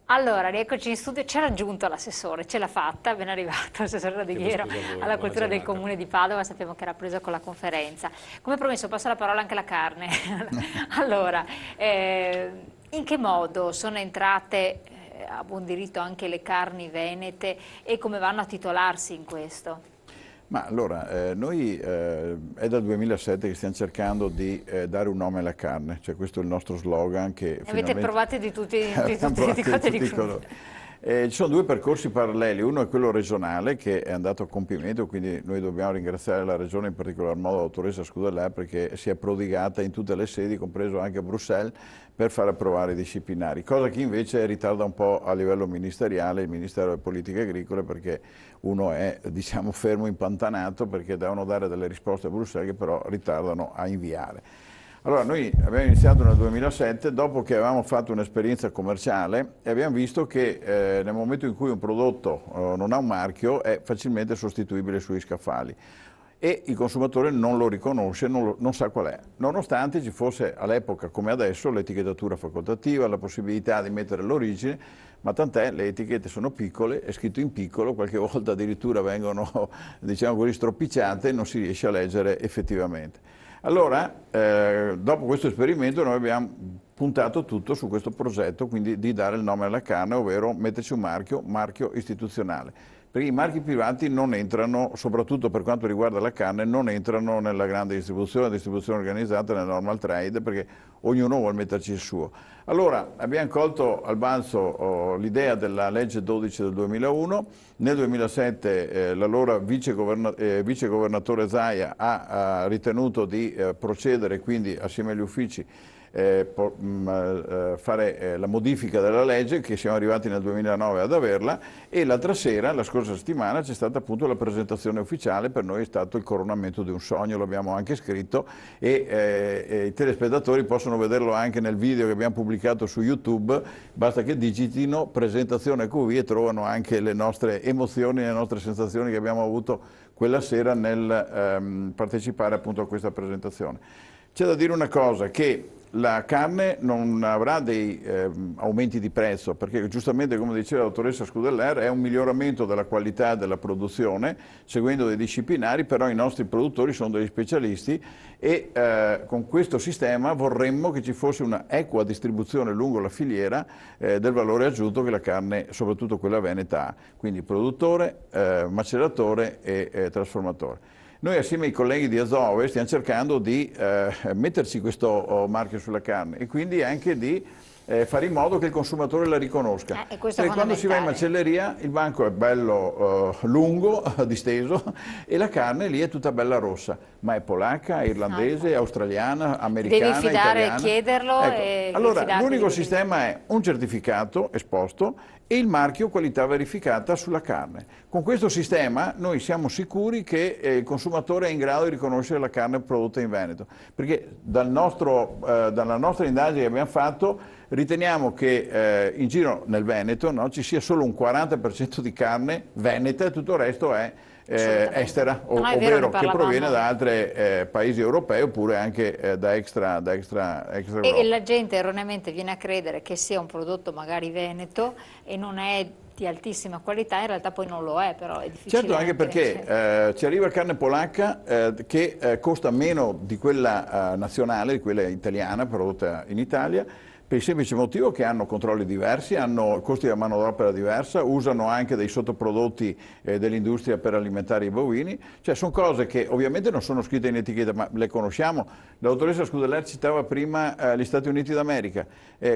Allora, rieccoci in studio, ci ha raggiunto l'assessore, ce l'ha fatta, ben arrivato l'assessore Radeghiero alla buona cultura del giornata. comune di Padova, sappiamo che era preso con la conferenza. Come promesso passo la parola anche alla carne. Allora, in che modo sono entrate a buon diritto anche le carni venete e come vanno a titolarsi in questo? Ma allora, noi è dal 2007 che stiamo cercando di dare un nome alla carne, cioè questo è il nostro slogan che Ne avete finalmente provate di tutti, abbiamo di provato di cotte di tutti i crudo. colori. Ci sono due percorsi paralleli, uno è quello regionale che è andato a compimento, quindi noi dobbiamo ringraziare la regione, in particolar modo la dottoressa Scudellè, perché si è prodigata in tutte le sedi, compreso anche a Bruxelles, per far approvare i disciplinari, cosa che invece ritarda un po' a livello ministeriale, il Ministero delle Politiche Agricole, perché uno è, diciamo, fermo impantanato perché devono dare delle risposte a Bruxelles che però ritardano a inviare. Allora, noi abbiamo iniziato nel 2007 dopo che avevamo fatto un'esperienza commerciale e abbiamo visto che nel momento in cui un prodotto non ha un marchio è facilmente sostituibile sugli scaffali e il consumatore non lo riconosce, non sa qual è, nonostante ci fosse all'epoca come adesso l'etichettatura facoltativa, la possibilità di mettere l'origine, ma tant'è, le etichette sono piccole, è scritto in piccolo, qualche volta addirittura vengono, diciamo così, stropicciate e non si riesce a leggere effettivamente. Allora, dopo questo esperimento noi abbiamo puntato tutto su questo progetto, quindi di dare il nome alla carne, ovvero metterci un marchio istituzionale. Perché i marchi privati non entrano, soprattutto per quanto riguarda la carne, non entrano nella grande distribuzione, la distribuzione organizzata, nel normal trade, perché ognuno vuole metterci il suo. Allora, abbiamo colto al balzo l'idea della legge 12 del 2001, nel 2007 l'allora vicegovernatore Zaia ha ritenuto di procedere quindi assieme agli uffici fare la modifica della legge, che siamo arrivati nel 2009 ad averla, e l'altra sera, la scorsa settimana, c'è stata appunto la presentazione ufficiale, per noi è stato il coronamento di un sogno, l'abbiamo anche scritto e i telespettatori possono vederlo anche nel video che abbiamo pubblicato su YouTube, basta che digitino presentazione QV e trovano anche le nostre emozioni, le nostre sensazioni che abbiamo avuto quella sera nel partecipare appunto a questa presentazione. C'è da dire una cosa, che la carne non avrà dei aumenti di prezzo, perché giustamente, come diceva la dottoressa Scudeller, è un miglioramento della qualità della produzione, seguendo dei disciplinari, però i nostri produttori sono degli specialisti e con questo sistema vorremmo che ci fosse una equa distribuzione lungo la filiera del valore aggiunto che la carne, soprattutto quella veneta, ha. Quindi produttore, maceratore e trasformatore. Noi assieme ai colleghi di Azove stiamo cercando di metterci questo marchio sulla carne e quindi anche di fare in modo che il consumatore la riconosca. E questo è Perché quando si va in fondamentale. macelleria il banco è bello lungo, disteso, e la carne lì è tutta bella rossa, ma è polacca, è No, irlandese, infatti. australiana, Ti devi americana, fidare, italiana. chiederlo Ecco, e allora fidarti di l'unico quello che dici. sistema è un certificato esposto e il marchio qualità verificata sulla carne. Con questo sistema noi siamo sicuri che il consumatore è in grado di riconoscere la carne prodotta in Veneto, perché dalla nostra indagine che abbiamo fatto riteniamo che in giro nel Veneto, no, ci sia solo un 40% di carne veneta e tutto il resto è Assolutamente. estera, No, no, è vero, ne ovvero che proviene da parlavamo. altri paesi europei oppure anche da extra E Europa. la gente erroneamente viene a credere che sia un prodotto magari veneto e non è di altissima qualità, in realtà poi non lo è, però è difficile Certo, anche anche. perché ci arriva carne polacca che costa meno di quella nazionale, di quella italiana prodotta in Italia, per il semplice motivo che hanno controlli diversi, hanno costi della manodopera diversa, usano anche dei sottoprodotti dell'industria per alimentare i bovini, cioè sono cose che ovviamente non sono scritte in etichetta, ma le conosciamo. La dottoressa Scudeller citava prima gli Stati Uniti d'America.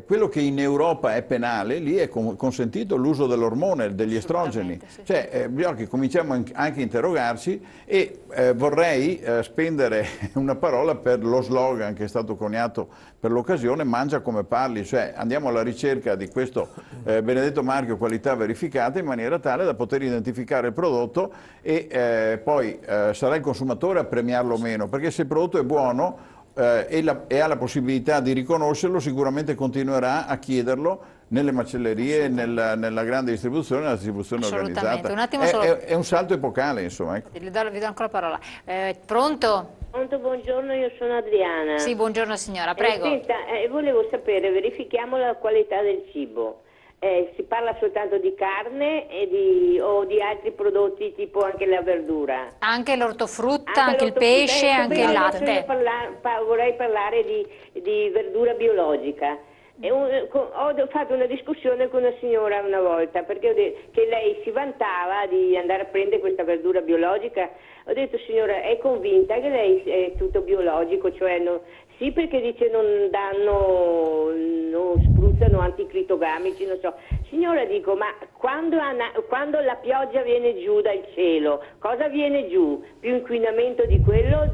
Quello che in Europa è penale, lì è consentito l'uso dell'ormone, degli estrogeni. Assolutamente, sì, sì. Cioè, bisogna che cominciamo anche a interrogarci e vorrei spendere una parola per lo slogan che è stato coniato per l'occasione, mangia come parli, cioè andiamo alla ricerca di questo benedetto marchio qualità verificata in maniera tale da poter identificare il prodotto e poi sarà il consumatore a premiarlo o meno, perché se il prodotto è buono e ha la possibilità di riconoscerlo, sicuramente continuerà a chiederlo nelle macellerie, nella grande distribuzione, nella distribuzione Assolutamente. organizzata. Un attimo solo, È un salto epocale, insomma. Ecco. vi do ancora la parola. Pronto? Pronto, buongiorno, io sono Adriana. Sì, buongiorno signora, prego. Senta, volevo sapere, verifichiamo la qualità del cibo. Si parla soltanto di carne o di altri prodotti, tipo anche la verdura? Anche l'ortofrutta, anche il l'ortofrutta, pesce, anche il adesso io latte. vorrei parlare di verdura biologica. Ho fatto una discussione con una signora una volta, perché che lei si vantava di andare a prendere questa verdura biologica. Ho detto: signora, è convinta che lei è tutto biologico? Cioè sì, perché dice non spruzzano anticritogamici, non so. Signora, dico, ma quando la pioggia viene giù dal cielo, cosa viene giù? Più inquinamento di quello,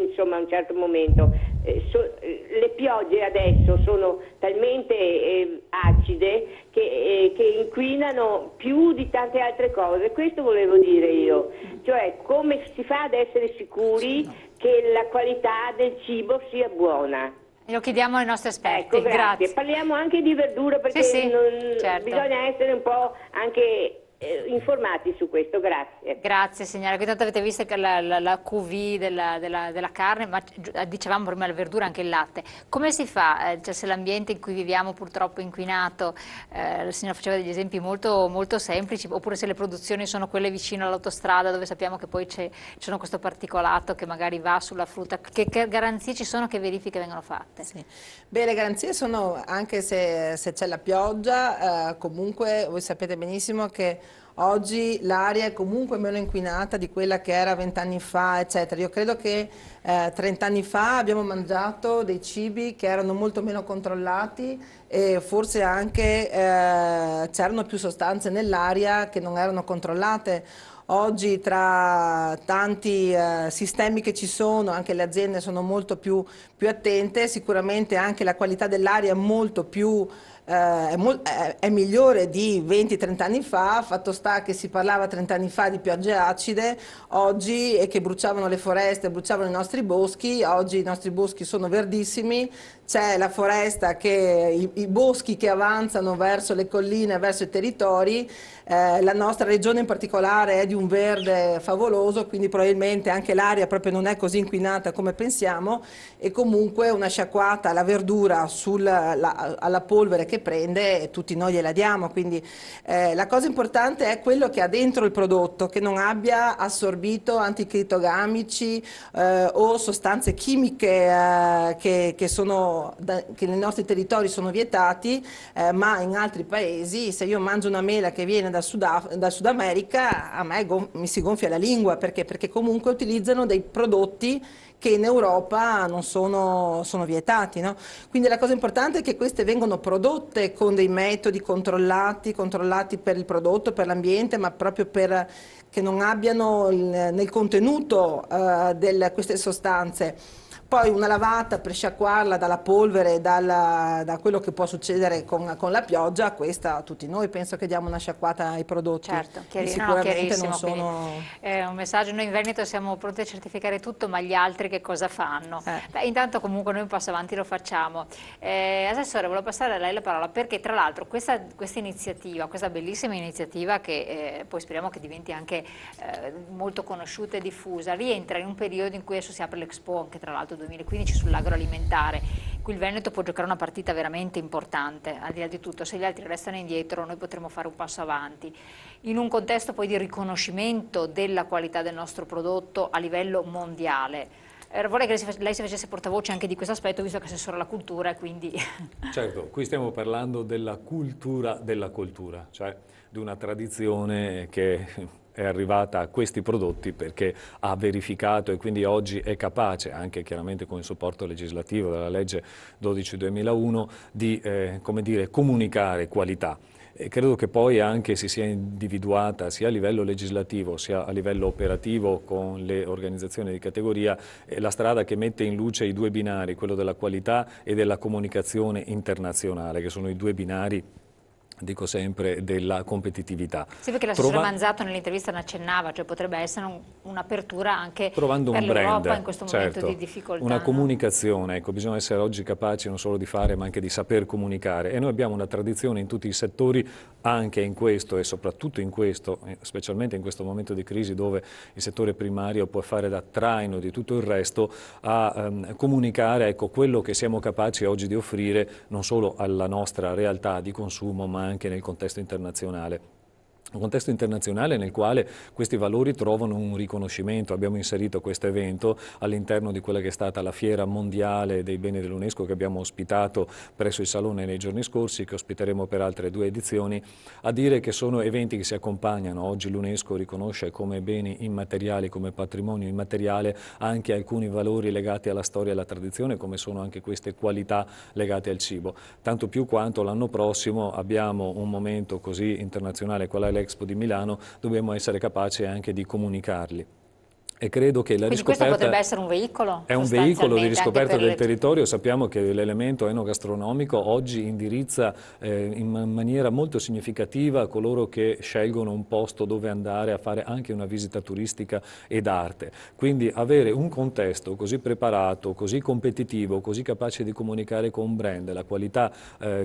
insomma, a un certo momento. Le piogge adesso sono talmente acide che inquinano più di tante altre cose. Questo volevo dire io. Cioè, come si fa ad essere sicuri che la qualità del cibo sia buona? Lo chiediamo ai nostri esperti. Ecco, grazie. Grazie. Parliamo anche di verdura, perché Sì, certo. bisogna essere un po' anche informati su questo. Grazie. Grazie signora, qui tanto avete visto che la QV della carne, ma dicevamo prima la verdura, anche il latte. Come si fa? Cioè, se l'ambiente in cui viviamo purtroppo è inquinato, la signora faceva degli esempi molto, molto semplici, oppure se le produzioni sono quelle vicino all'autostrada, dove sappiamo che poi c'è questo particolato che magari va sulla frutta, che garanzie ci sono, che verifiche vengono fatte? Sì. Beh, le garanzie sono, anche se c'è la pioggia, comunque voi sapete benissimo che oggi l'aria è comunque meno inquinata di quella che era 20 anni fa, eccetera. Io credo che 30 anni fa abbiamo mangiato dei cibi che erano molto meno controllati e forse anche c'erano più sostanze nell'aria che non erano controllate. Oggi, tra tanti sistemi che ci sono, anche le aziende sono molto più attente. Sicuramente anche la qualità dell'aria è molto più è migliore di 20-30 anni fa. Fatto sta che si parlava 30 anni fa di piogge acide oggi, e che bruciavano le foreste, bruciavano i nostri boschi. Oggi i nostri boschi sono verdissimi, c'è la foresta, i boschi che avanzano verso le colline, verso i territori. La nostra regione in particolare è di un verde favoloso, quindi probabilmente anche l'aria proprio non è così inquinata come pensiamo, e comunque una sciacquata alla verdura alla polvere che prende, tutti noi gliela diamo. Quindi la cosa importante è quello che ha dentro il prodotto, che non abbia assorbito anticritogamici o sostanze chimiche che nei nostri territori sono vietati, ma in altri paesi. Se io mangio una mela che viene dal Sud America, a me mi si gonfia la lingua, perché comunque utilizzano dei prodotti che in Europa non sono vietati, no? Quindi la cosa importante è che queste vengono prodotte con dei metodi controllati per il prodotto, per l'ambiente, ma proprio che non abbiano nel contenuto queste sostanze. Poi una lavata per sciacquarla dalla polvere, da quello che può succedere con la pioggia, questa tutti noi penso che diamo una sciacquata ai prodotti. Certo, Sicuramente non sono... È un messaggio: noi in Veneto siamo pronti a certificare tutto, ma gli altri che cosa fanno? Beh, intanto comunque noi un passo avanti lo facciamo. Assessore, volevo passare a lei la parola, perché tra l'altro questa iniziativa, questa bellissima iniziativa, che poi speriamo che diventi anche molto conosciuta e diffusa, rientra in un periodo in cui adesso si apre l'Expo, anche tra l'altro 2015, sull'agroalimentare, in cui il Veneto può giocare una partita veramente importante. Al di là di tutto, se gli altri restano indietro, noi potremo fare un passo avanti, in un contesto poi di riconoscimento della qualità del nostro prodotto a livello mondiale. Vorrei che lei si facesse portavoce anche di questo aspetto, visto che è assessore alla cultura, e quindi... Certo, qui stiamo parlando della cultura della coltura, cioè di una tradizione che è arrivata a questi prodotti perché ha verificato, e quindi oggi è capace, anche chiaramente con il supporto legislativo della legge 12/2001, di come dire, comunicare qualità. E credo che poi anche si sia individuata sia a livello legislativo sia a livello operativo con le organizzazioni di categoria la strada che mette in luce i due binari, quello della qualità e della comunicazione internazionale, che sono i due binari, dico sempre, della competitività. Sì, perché l'assessore Manzato nell'intervista ne accennava, cioè potrebbe essere un'apertura anche per l'Europa in questo momento di difficoltà. Una comunicazione, ecco, bisogna essere oggi capaci non solo di fare ma anche di saper comunicare, e noi abbiamo una tradizione in tutti i settori, anche in questo e soprattutto in questo, specialmente in questo momento di crisi dove il settore primario può fare da traino di tutto il resto, a comunicare, ecco, quello che siamo capaci oggi di offrire non solo alla nostra realtà di consumo ma anche nel contesto internazionale. Un contesto internazionale nel quale questi valori trovano un riconoscimento. Abbiamo inserito questo evento all'interno di quella che è stata la Fiera Mondiale dei Beni dell'UNESCO che abbiamo ospitato presso il Salone nei giorni scorsi, che ospiteremo per altre 2 edizioni, a dire che sono eventi che si accompagnano. Oggi l'UNESCO riconosce come beni immateriali, come patrimonio immateriale, anche alcuni valori legati alla storia e alla tradizione, come sono anche queste qualità legate al cibo. Tanto più quanto l'anno prossimo abbiamo un momento così internazionale qual è l'Expo di Milano, dobbiamo essere capaci anche di comunicarli. E credo che la Quindi riscoperta questo potrebbe essere un veicolo? È un veicolo di riscoperta del territorio. Sappiamo che l'elemento enogastronomico oggi indirizza in maniera molto significativa coloro che scelgono un posto dove andare a fare anche una visita turistica ed arte. Quindi avere un contesto così preparato, così competitivo, così capace di comunicare con un brand, la qualità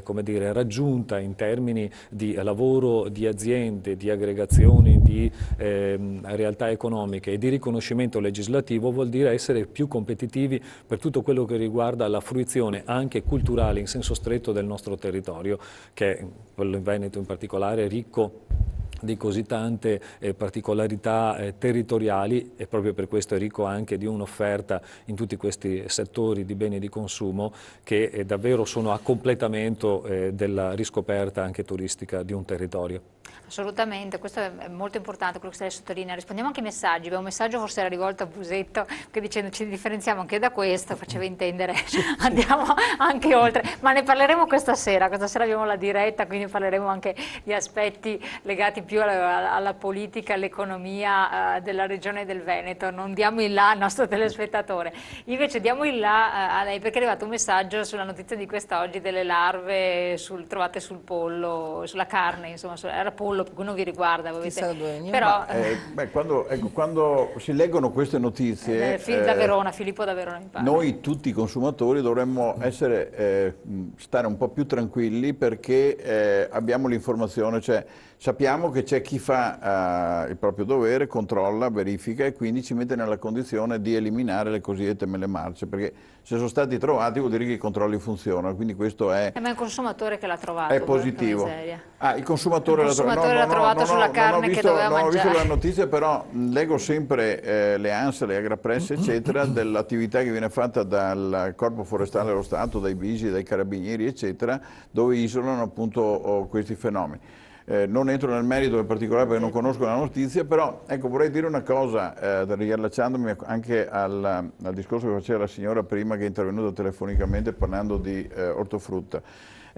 come dire, raggiunta in termini di lavoro, di aziende, di aggregazioni, di realtà economiche e di riconoscimento legislativo, vuol dire essere più competitivi per tutto quello che riguarda la fruizione anche culturale in senso stretto del nostro territorio, che quello in Veneto in particolare è ricco di così tante particolarità territoriali, e proprio per questo è ricco anche di un'offerta in tutti questi settori di beni di consumo che davvero sono a completamento della riscoperta anche turistica di un territorio. Assolutamente, questo è molto importante quello che stai sottolineando. Rispondiamo anche ai messaggi. Abbiamo un messaggio, forse era rivolto a Busetto, che dicendo ci differenziamo anche da questo, faceva intendere andiamo anche oltre, ma ne parleremo questa sera abbiamo la diretta, quindi parleremo anche di aspetti legati più alla politica, all'economia della regione del Veneto. Non diamo il là al nostro telespettatore, invece diamo il là a lei, perché è arrivato un messaggio sulla notizia di quest'oggi delle larve trovate sul pollo, sulla carne, insomma, era pollo, per cui non vi riguarda, però quando si leggono queste notizie da Verona, Filippo da Verona mi pare. Noi tutti consumatori dovremmo stare un po' più tranquilli, perché abbiamo l'informazione, cioè sappiamo che c'è chi fa il proprio dovere, controlla, verifica e quindi ci mette nella condizione di eliminare le cosiddette mele marce, perché se sono stati trovati vuol dire che i controlli funzionano, quindi questo è... Ma è il consumatore che l'ha trovato. È positivo. Il consumatore l'ha trovato sulla carne che doveva mangiare. Non ho visto la notizia, però leggo sempre le ANSA, le Agrapresse, eccetera, dell'attività che viene fatta dal Corpo Forestale dello Stato, dai Vigili, dai Carabinieri, eccetera, dove isolano appunto questi fenomeni. Non entro nel merito in particolare perché non conosco la notizia, però ecco, vorrei dire una cosa, riallacciandomi anche al discorso che faceva la signora prima, che è intervenuta telefonicamente parlando di ortofrutta.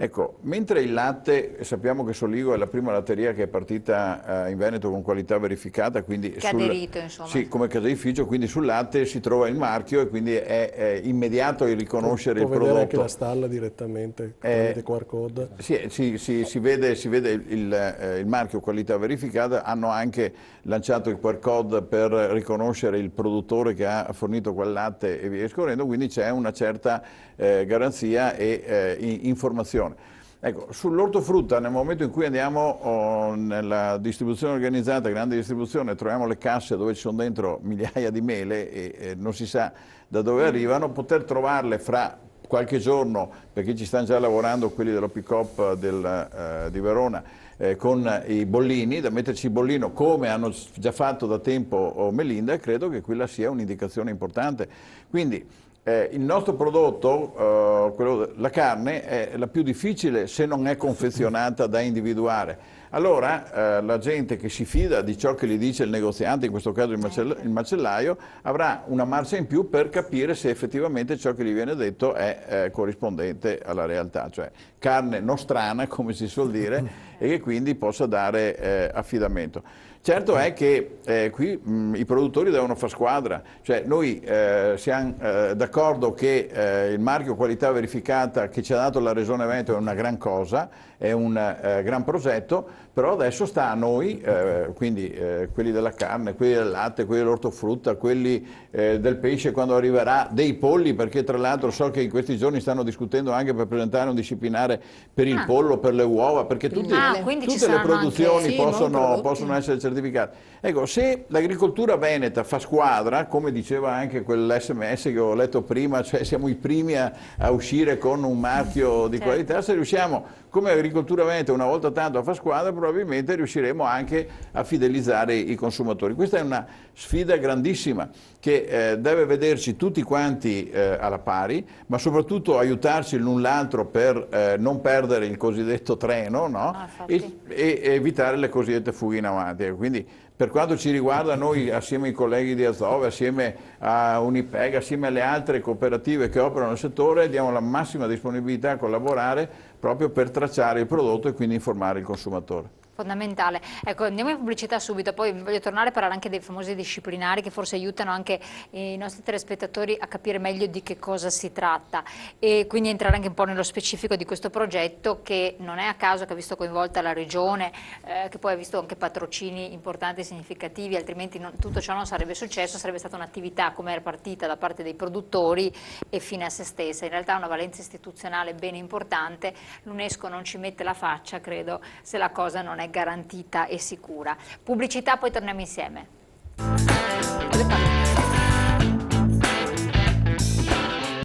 Ecco, mentre il latte, sappiamo che Soligo è la prima latteria che è partita in Veneto con qualità verificata, quindi che ha aderito, insomma. Sì, come caseificio, quindi sul latte si trova il marchio e quindi è immediato il riconoscere il prodotto. Può vedere anche la stalla direttamente tramite QR code. Si vede il marchio qualità verificata. Hanno anche lanciato il QR code per riconoscere il produttore che ha fornito quel latte e via scorrendo, quindi c'è una certa garanzia e informazione. Ecco, sull'ortofrutta, nel momento in cui andiamo nella distribuzione organizzata, grande distribuzione, troviamo le casse dove ci sono dentro migliaia di mele e non si sa da dove arrivano, poter trovarle fra qualche giorno, perché ci stanno già lavorando quelli dello pick-up di Verona, con i bollini, da metterci il bollino come hanno già fatto da tempo Melinda, e credo che quella sia un'indicazione importante. Quindi il nostro prodotto, la carne, è la più difficile se non è confezionata da individuare. Allora la gente che si fida di ciò che gli dice il negoziante, in questo caso il macellaio, avrà una marcia in più per capire se effettivamente ciò che gli viene detto è corrispondente alla realtà, cioè carne nostrana, come si suol dire, e che quindi possa dare affidamento. Certo è che qui i produttori devono fare squadra, cioè noi siamo d'accordo che il marchio qualità verificata che ci ha dato la Regione Veneto è una gran cosa, è un gran progetto, però adesso sta a noi, quindi quelli della carne, quelli del latte, quelli dell'ortofrutta, quelli del pesce quando arriverà, dei polli, perché tra l'altro so che in questi giorni stanno discutendo anche per presentare un disciplinare per il pollo, per le uova, perché tutti quindi tutte ci le saranno produzioni anche... possono essere certificate. Ecco, se l'agricoltura veneta fa squadra, come diceva anche quell'SMS che ho letto prima, cioè siamo i primi a uscire con un marchio di qualità, se riusciamo come agricoltura veneta una volta tanto a far squadra, probabilmente riusciremo anche a fidelizzare i consumatori. Questa è una sfida grandissima che deve vederci tutti quanti alla pari, ma soprattutto aiutarci l'un l'altro per non perdere il cosiddetto treno, no? e evitare le cosiddette fughe in avanti. Quindi, per quanto ci riguarda, noi assieme ai colleghi di Azov, assieme a Unipeg, assieme alle altre cooperative che operano nel settore, diamo la massima disponibilità a collaborare proprio per tracciare il prodotto e quindi informare il consumatore. Fondamentale. Ecco, andiamo in pubblicità subito, poi voglio tornare a parlare anche dei famosi disciplinari che forse aiutano anche i nostri telespettatori a capire meglio di che cosa si tratta e quindi entrare anche un po' nello specifico di questo progetto che non è a caso che ha visto coinvolta la Regione, che poi ha visto anche patrocini importanti e significativi, altrimenti tutto ciò non sarebbe successo, sarebbe stata un'attività come era partita da parte dei produttori e fine a se stessa. In realtà ha una valenza istituzionale ben importante, l'UNESCO non ci mette la faccia, credo, se la cosa non è garantita e sicura. Pubblicità, poi torniamo insieme.